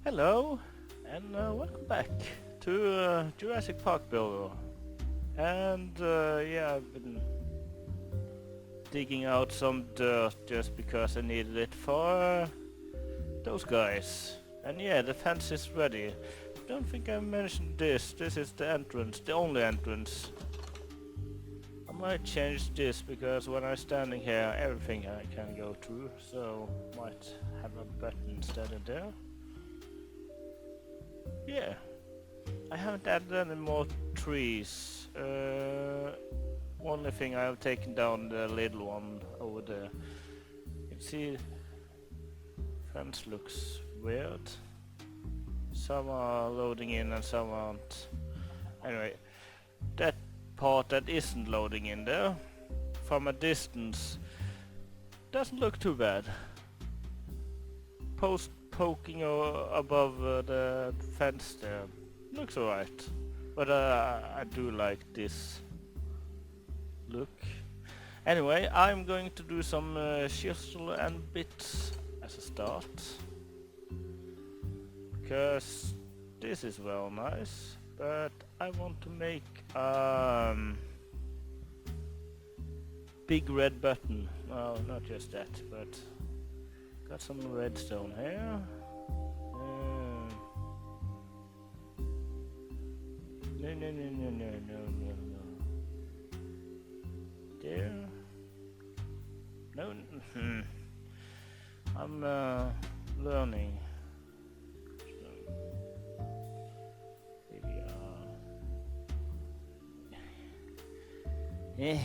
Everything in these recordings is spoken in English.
Hello, and welcome back to Jurrasic Park Builder. And yeah, I've been digging out some dirt just because I needed it for those guys. And yeah, the fence is ready. Don't think I mentioned this. This is the entrance, the only entrance. I might change this because when I'm standing here, everything I can go through. So might have a button instead of there. Yeah, I haven't added any more trees. Only thing I've taken down the little one over there. You can see fence looks weird. Some are loading in and some aren't. Anyway, that part that isn't loading in there, from a distance, doesn't look too bad. Poking above the fence there looks alright, but I do like this look. Anyway, I'm going to do some chisel and bits as a start, because this is well nice, but I want to make big red button. No, not just that, but got some redstone here. No. There. No. I'm learning. Here we are.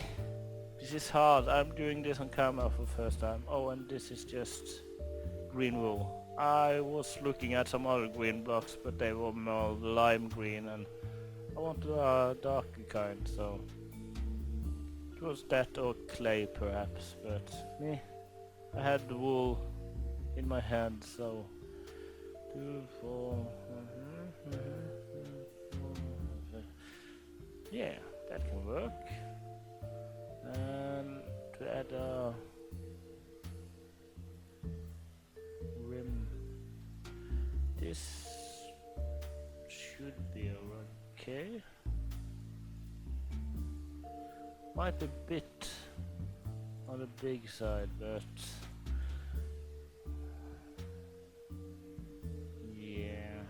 This is hard. I'm doing this on camera for the first time. Oh, and this is just green wool. I was looking at some other green blocks, but they were more lime green, and I wanted a darker kind, so it was that or clay perhaps, but I had the wool in my hand, so 2, 4, yeah, that can work. And to add a rim, this should be okay. Might be a bit on the big side, but yeah.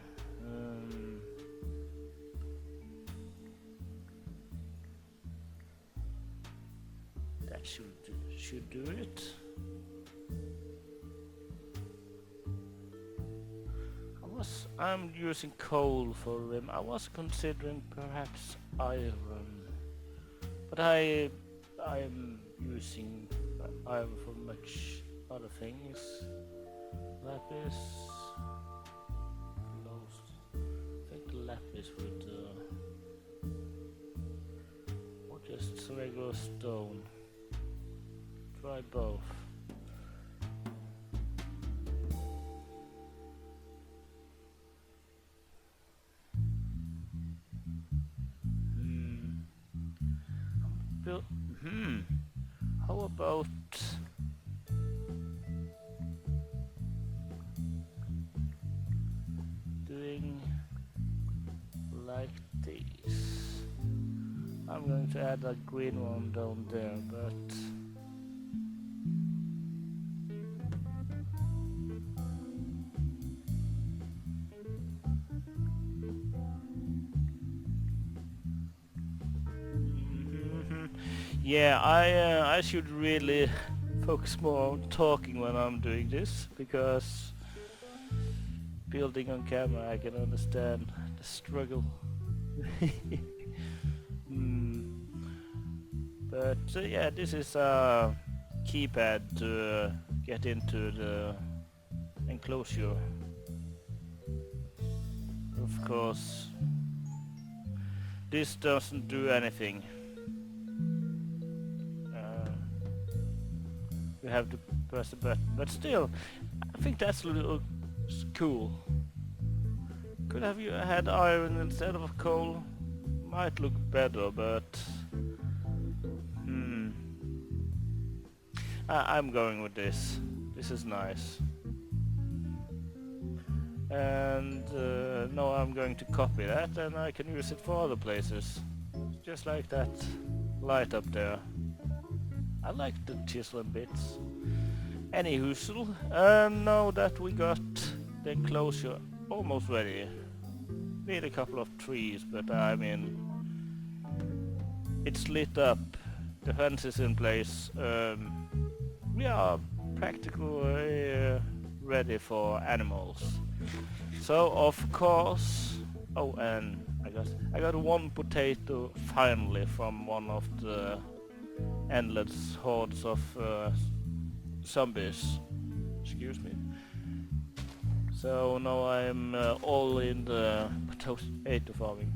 That should do it. I'm using coal for rim. I was considering perhaps iron, but I'm using iron for much other things. Lapis closed. I think lapis would or just regular stone. Try both. How about doing like this? I'm going to add a green one down there, but yeah, I should really focus more on talking when I'm doing this, because building on camera I can understand the struggle. But yeah, this is a keypad to get into the enclosure. Of course, this doesn't do anything. You have to press the button, but still, I think that's looks cool. Could have you had iron instead of coal? Might look better, but I'm going with this. This is nice. And now I'm going to copy that and I can use it for other places. Just like that light up there. I like the Chisels Bits. Anyhoosel, now that we got the enclosure almost ready. Need a couple of trees, but I mean, it's lit up. The fence is in place. We are practically ready for animals. So of course, oh, and I got one potato finally from one of the endless hordes of zombies. Excuse me. So now I'm all in the potato farming.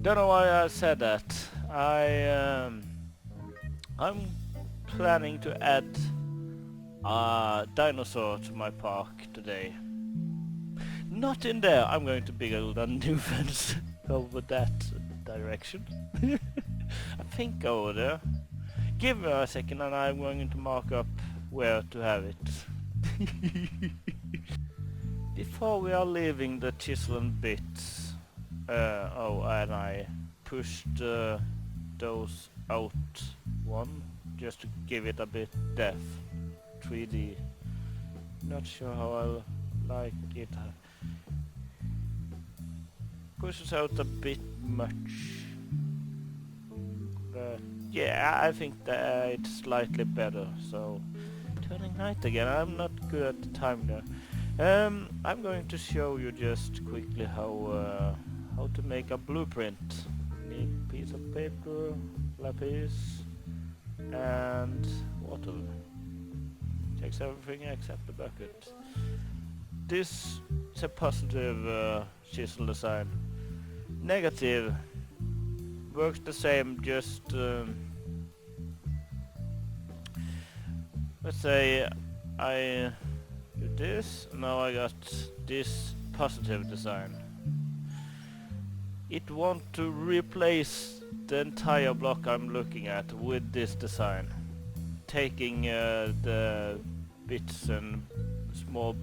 Don't know why I said that. I'm planning to add a dinosaur to my park today. Not in there. I'm going to build a new fence over that direction. I think over there. Give me a second and I'm going to mark up where to have it. Before we are leaving the Chisels Bits, oh, and I pushed those out one just to give it a bit depth. 3D. Not sure how I like it. Pushes out a bit much. But yeah, I think that it's slightly better. So turning night again. I'm not good at the time there. I'm going to show you just quickly how to make a blueprint. Need a piece of paper, lapis, and water. Takes everything except the bucket. This is a positive chisel design. Negative works the same, just let's say I do this, now I got this positive design. It wants to replace the entire block I'm looking at with this design, taking the bits and small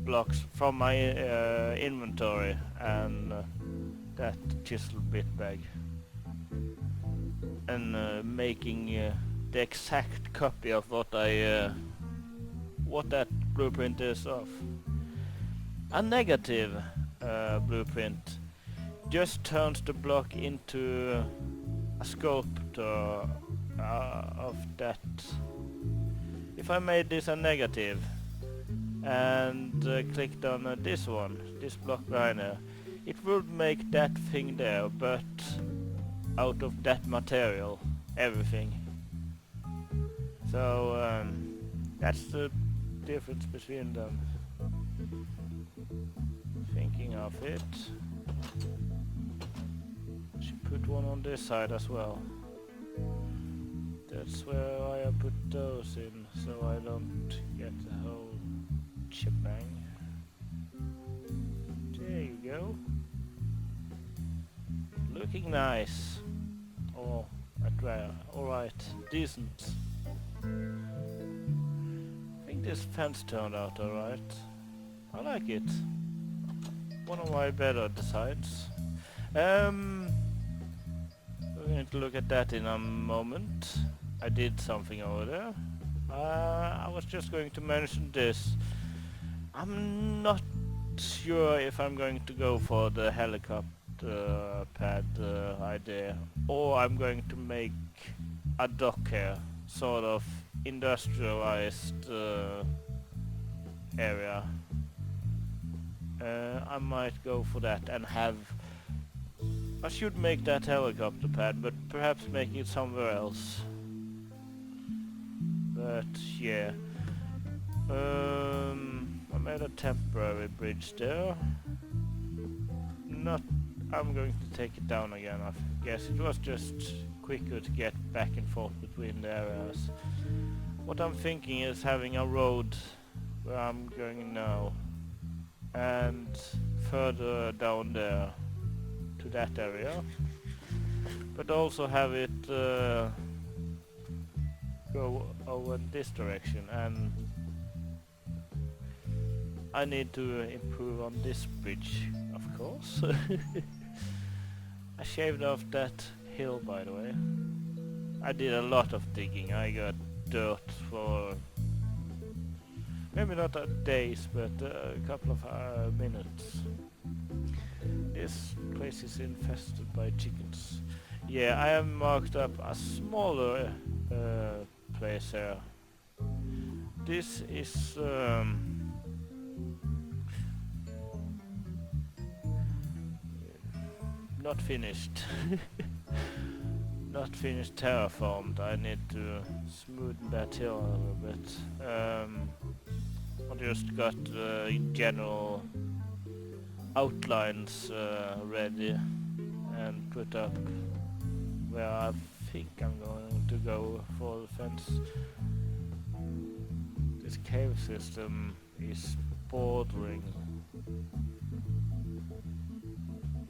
blocks from my inventory and that chisel bit bag, and making the exact copy of what that blueprint is of. A negative blueprint just turns the block into a sculpture of that. If I made this a negative and clicked on this block behind there, it would make that thing there, but out of that material, everything. So that's the difference between them. Thinking of it, should put one on this side as well. That's where I put those in, so I don't get the whole shebang. There you go. Looking nice. Oh, alright, decent. I think this fence turned out alright. I like it. One of my better designs. We're going to look at that in a moment. I did something over there. I was just going to mention this. I'm not sure if I'm going to go for the helicopter pad idea, or I'm going to make a dock here, sort of industrialized area. I might go for that and I should make that helicopter pad, but perhaps make it somewhere else. But yeah, I made a temporary bridge there. I'm going to take it down again. I guess it was just quicker to get back and forth between the areas. What I'm thinking is having a road where I'm going now, and further down there to that area, but also have it go over in this direction, and I need to improve on this bridge, of course. I shaved off that hill, by the way. I did a lot of digging. I got dirt for maybe not days, but a couple of minutes. This place is infested by chickens. Yeah, I have marked up a smaller place here. This is not finished. Not finished terraformed. I need to smoothen that hill a little bit. I just got general outlines ready and put up where I think I'm going to go for the fence. This cave system is bordering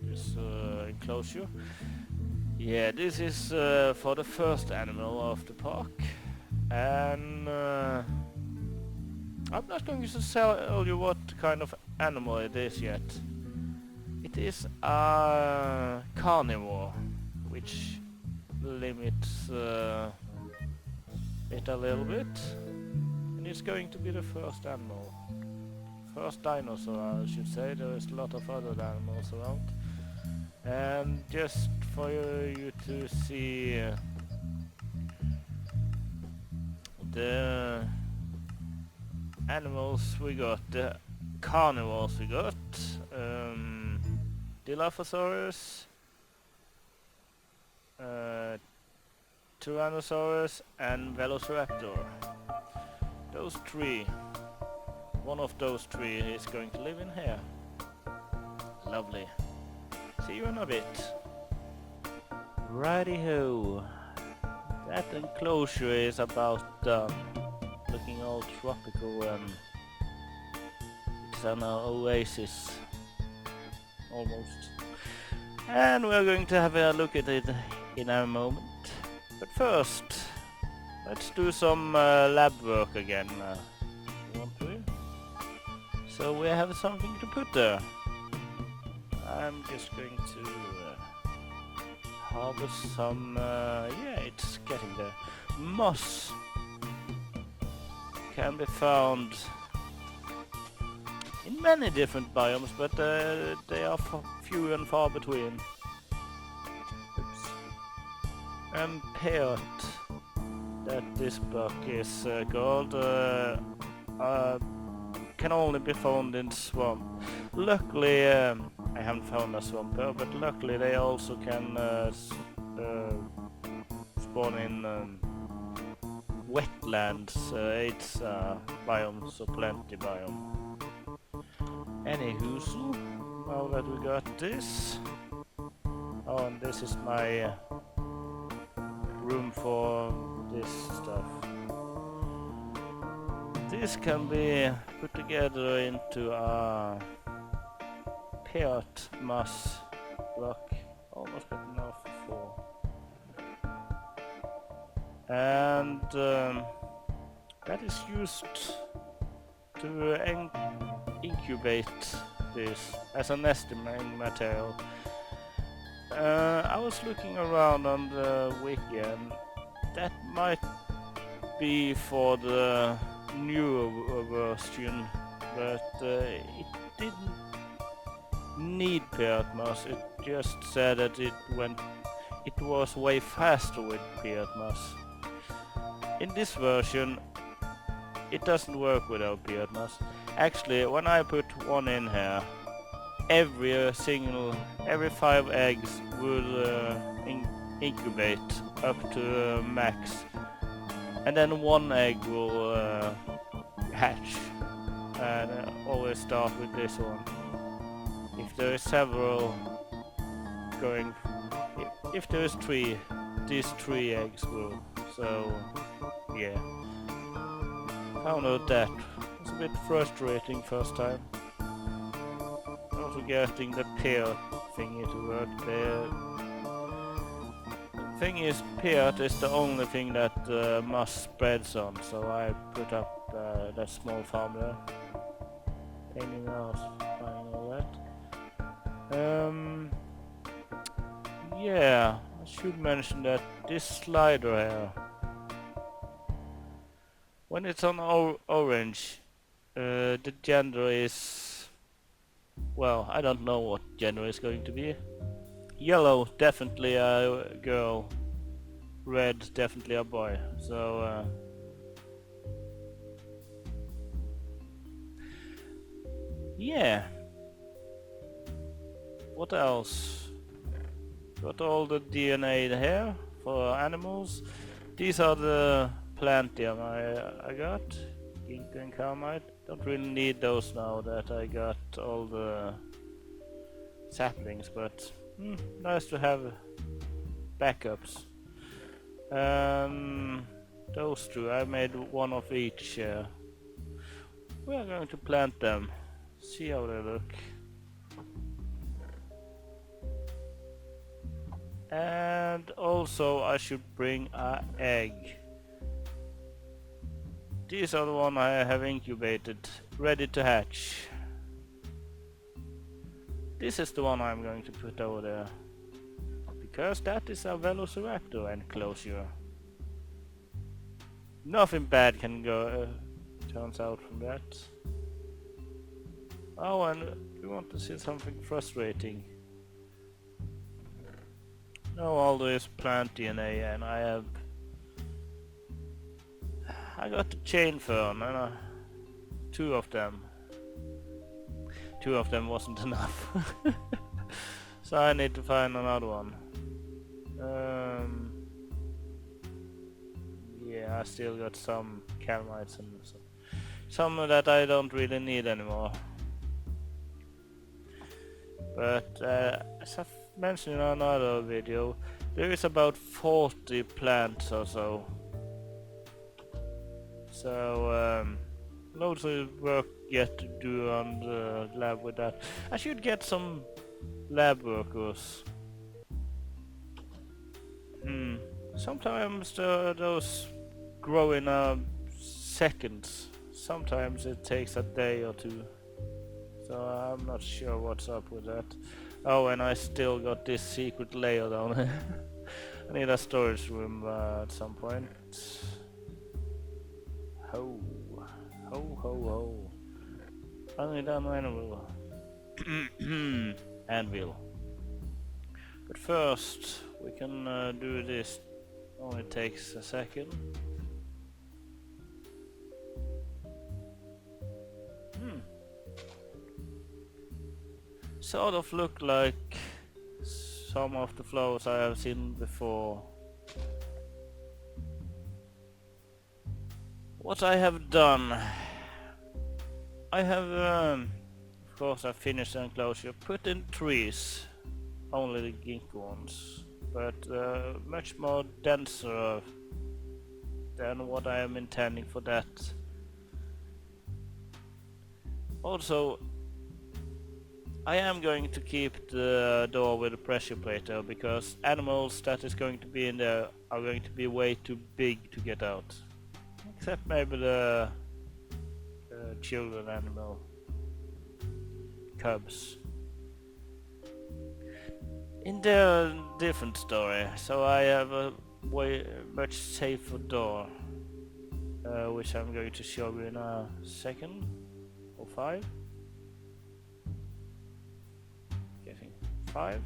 this enclosure. Yeah, this is for the first animal of the park, and I'm not going to tell you what kind of animal it is yet. It is a carnivore, which limits it a little bit, and it's going to be the first animal. First dinosaur, I should say. There is a lot of other animals around. And just for you to see the animals we got, the carnivores we got, Dilophosaurus, Tyrannosaurus and Velociraptor. Those three, one of those three is going to live in here. Lovely. See you in a bit. Righty-ho. That enclosure is about done. Looking all tropical and it's an oasis. Almost. And we're going to have a look at it in a moment. But first, let's do some lab work again. Want to? So we have something to put there. I'm just going to harvest some, yeah, it's getting there. Moss can be found in many different biomes, but they are few and far between. Oops. And peat, that this book is called, can only be found in swamp. Luckily, I haven't found a swamp here, but luckily they also can spawn in wetlands. It's Biomes O'Plenty biome. Anywho, now that we got this, oh, and this is my room for this stuff. This can be put together into a peat mass block. Almost got enough for 4. And that is used to incubate this as a nesting material. I was looking around on the wiki and that might be for the newer version, but it didn't need peat mass. It just said that it was way faster with peat mass. In this version, it doesn't work without peat mass. Actually, when I put one in here, every 5 eggs will incubate up to max, and then 1 egg will hatch. And always start with this one. If there is several going, if there is 3, these 3 eggs will. So yeah, found out that was a bit frustrating first time. Also getting the peat thingy to work. The thing is, peat is the only thing that mass spreads on, so I put up that small farm there. painting out, finding all that. Yeah, I should mention that this slider here, when it's on orange, the gender is, well, I don't know what gender is going to be. Yellow, definitely a girl. Red, definitely a boy. So, yeah. What else? Got all the DNA here for animals. These are the plantium I got. Ginkgo and Carmine. Don't really need those now that I got all the saplings, but nice to have backups. Those two, I made one of each. We are going to plant them. See how they look. And also I should bring an egg. These are the one I have incubated, ready to hatch. This is the one I'm going to put over there, because that is a Velociraptor enclosure. Nothing bad can go turns out from that. Oh, and we want to see something frustrating. Now all this plant DNA, and I got the chain fern and two of them. Two of them wasn't enough. So I need to find another one. Yeah, I still got some calmites and some that I don't really need anymore. But as I've mentioned in another video, there is about 40 plants or so. So loads of work yet to do on the lab with that. I should get some lab workers. Sometimes those grow in seconds. Sometimes it takes a day or two. So I'm not sure what's up with that. Oh, and I still got this secret layer down here. I need a storage room at some point. Ho, ho, ho, ho. Only done anvil. Anvil. But first, we can do this. Only takes a second. Sort of look like some of the flowers I have seen before. What I have done, I have, of course I finished the enclosure, put in trees, only the ginkgo ones, but much more denser than what I am intending for that. Also, I am going to keep the door with a pressure plate though, because animals that is going to be in there are going to be way too big to get out. Except maybe the children animal, cubs. In their different story, so I have a much safer door, which I'm going to show you in a second or 5. 5.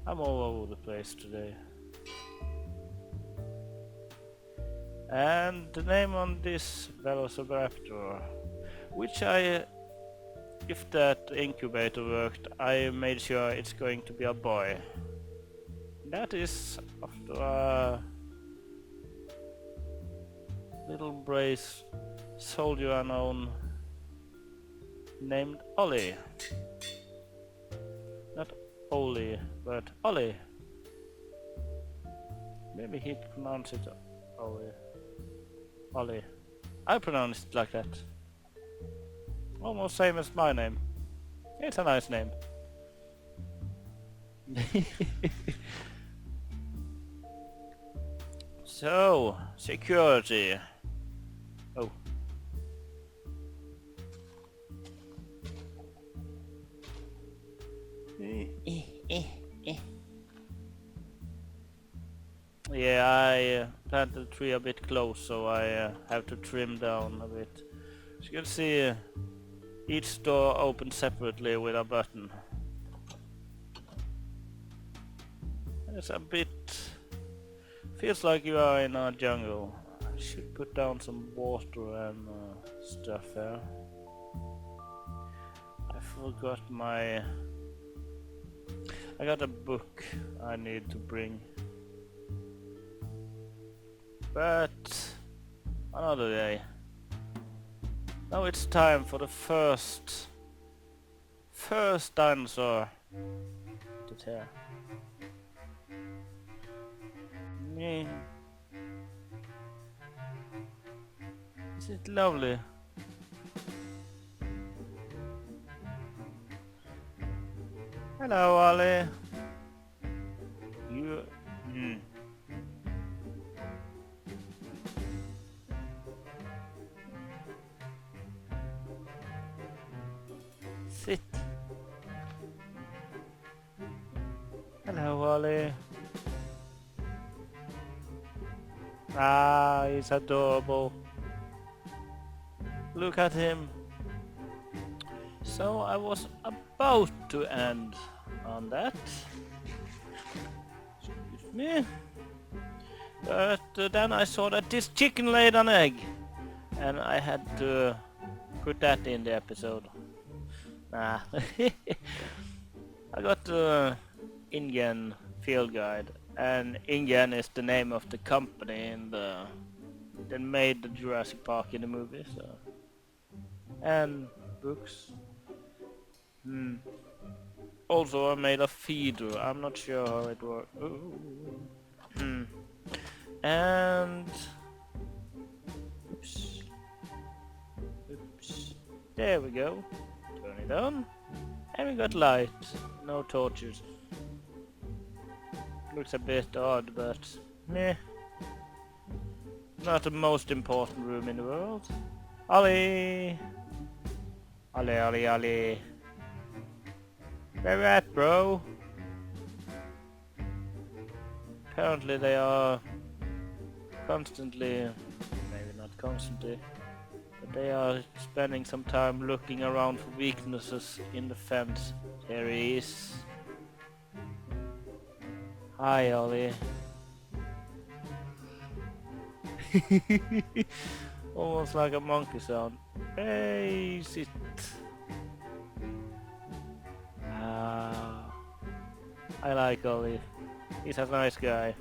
I'm all over the place today. And the name on this Velociraptor, which if that incubator worked, I made sure it's going to be a boy. That is after a little brace soldier unknown named Ollie. Not Oli, but Ollie. Maybe he pronounced it Ollie. Ollie. I pronounce it like that. Almost same as my name. It's a nice name. So, security. Oh. Yeah, I planted the tree a bit close, so I have to trim down a bit. As you can see, each door opens separately with a button. It's a bit... feels like you are in a jungle. I should put down some water and stuff there. I forgot my... I got a book I need to bring. But another day. Now it's time for the first dinosaur to tear. Is it lovely? Hello, Ollie. You... Sit. Hello, Ollie. Ah, he's adorable. Look at him. So I was about to end on that. Excuse me. But then I saw that this chicken laid an egg. And I had to put that in the episode. Nah. I got the InGen field guide. And InGen is the name of the company in the that made the Jurassic Park in the movie, so. And books. Also I made a feeder, I'm not sure how it works. And oops. There we go. Turn it on. And we got light. No torches. Looks a bit odd, but meh. Not the most important room in the world. Ollie! Ollie, Ollie, Ollie. Where you at, bro? Apparently they are constantly, maybe not constantly, but they are spending some time looking around for weaknesses in the fence. There he is. Hi, Ollie. Almost like a monkey sound. Hey, sit. I like Ollie. He's a nice guy.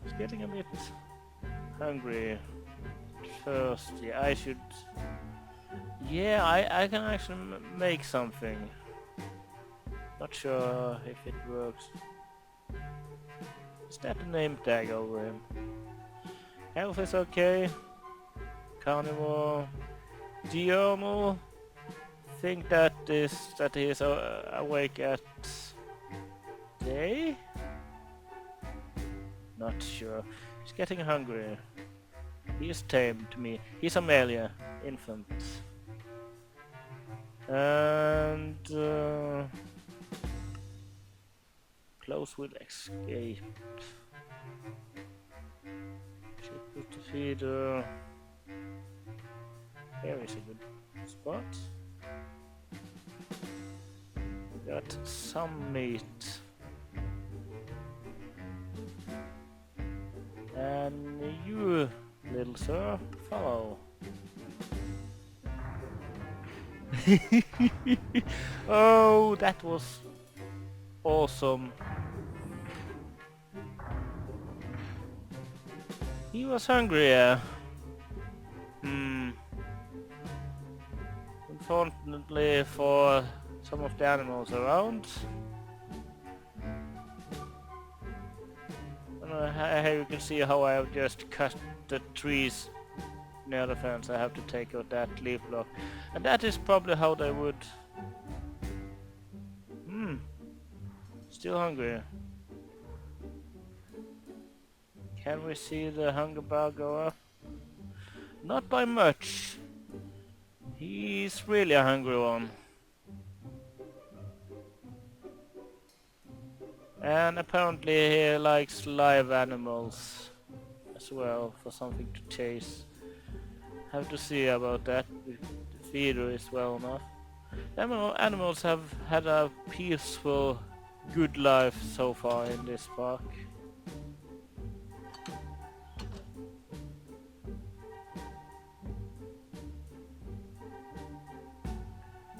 He's getting a bit hungry. Thirsty. I should... Yeah, I can actually make something. Not sure if it works. Is that the name tag over him? Health is okay. Carnivore. Diurnal. Think that he is awake at day? Not sure. He's getting hungry. He is tame to me. He's a male infant. And close will escape. Should put the feeder. Here is a good spot. Got some meat. And you, little sir, follow. Oh, that was awesome. He was hungry, yeah. Unfortunately for some of the animals around. Here you can see how I have just cut the trees near the fence. I have to take out that leaf block. And that is probably how they would... Still hungry. Can we see the hunger bar go up? Not by much. He's really a hungry one. And apparently he likes live animals as well for something to chase. Have to see about that. The feeder is well enough. Animals have had a peaceful, good life so far in this park.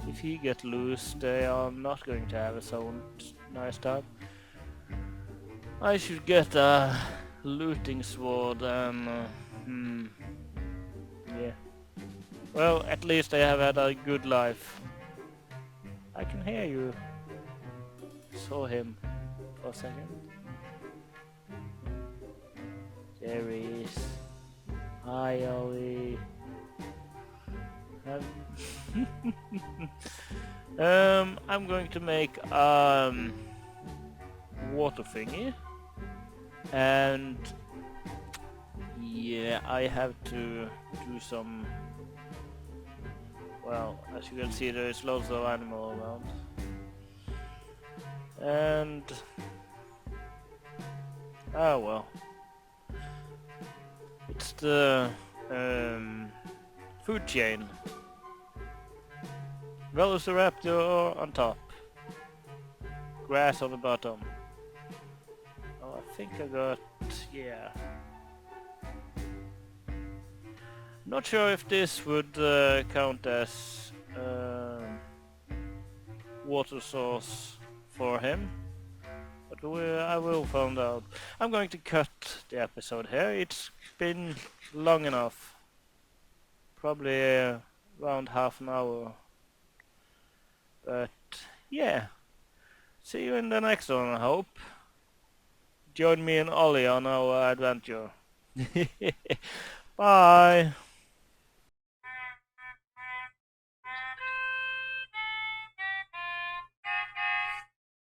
If he get loose, they are not going to have a so nice time. I should get a looting sword and yeah. Well, at least they have had a good life. I can hear you. Saw him for a second. There he is. Hi, Ollie. I'm going to make water thingy, and yeah, I have to do some. Well, as you can see, there is lots of animal around, and oh well, it's the food chain. Velociraptor on top, grass on the bottom. Oh, I think I got, yeah. Not sure if this would count as water source for him, but I will find out. I'm going to cut the episode here. It's been long enough, probably around half an hour. But yeah, see you in the next one, I hope. Join me and Ollie on our adventure. Bye!